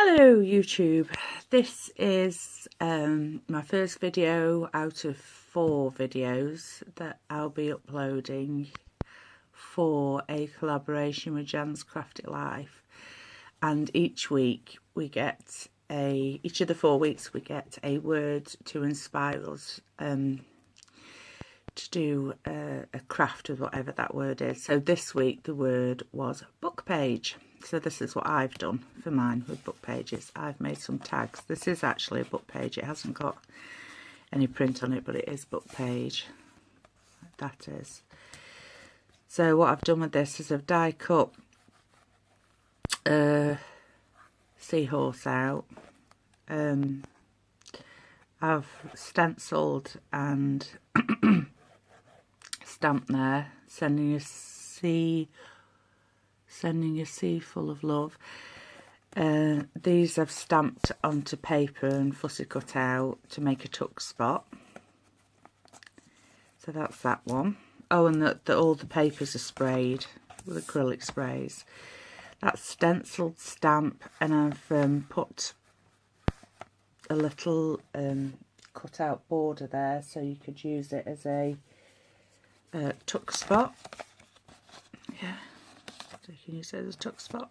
Hello YouTube, this is my first video out of 4 videos that I'll be uploading for a collaboration with JansCrazylife, and each week we get each of the 4 weeks we get a word to inspire us to do a craft with whatever that word is. So this week the word was book page. So this is what I've done for mine with book pages. I've made some tags. This is actually a book page. It hasn't got any print on it, but it is book page. That is. So what I've done with this is I've die cut a seahorse out. I've stenciled and stamped there, sending a sea full of love. These I've stamped onto paper and fussy cut out to make a tuck spot. So that's that one. Oh, and all the papers are sprayed with acrylic sprays. That's stenciled stamp, and I've put a little cut out border there so you could use it as a tuck spot. Yeah. So you can use it as a tuck spot.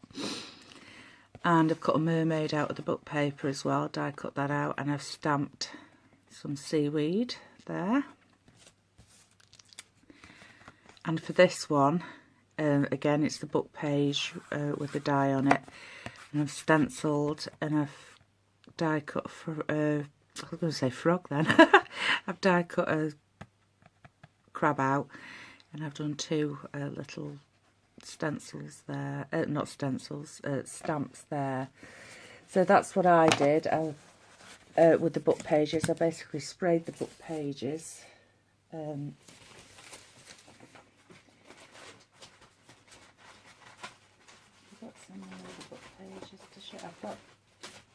And I've cut a mermaid out of the book paper as well, die cut that out, and I've stamped some seaweed there. And for this one, again it's the book page with the die on it, and I've stenciled and I've die cut for I was going to say frog then. I've die cut a crab out, and I've done 2 little stencils there, not stencils, stamps there. So that's what I did with the book pages. I basically sprayed the book pages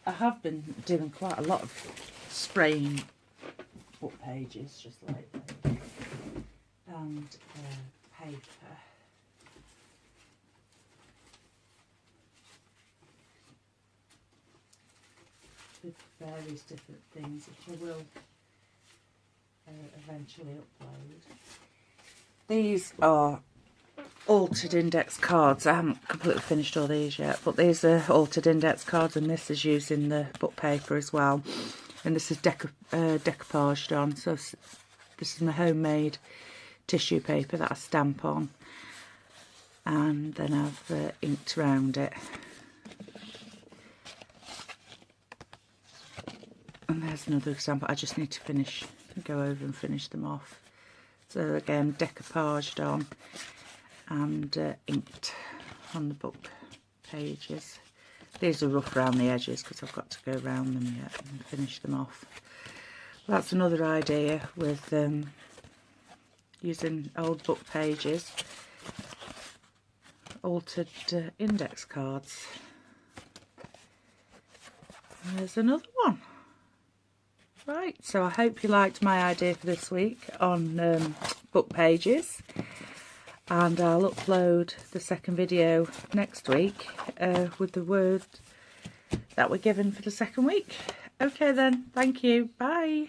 I have been doing quite a lot of spraying book pages just lately, and paper. With various different things, which I will eventually upload. These are altered index cards. I haven't completely finished all these yet, but these are altered index cards, and this is using the book paper as well. And this is decoupaged on, so this is my homemade tissue paper that I stamp on, and then I've inked around it. And there's another example. I just need to go over and finish them off. So again, decoupaged on and inked on the book pages. These are rough around the edges because I've got to go around them yet and finish them off. That's another idea with using old book pages, altered index cards. And there's another one. Right, so I hope you liked my idea for this week on book pages, and I'll upload the second video next week with the word that we're given for the second week. Okay then, thank you, bye.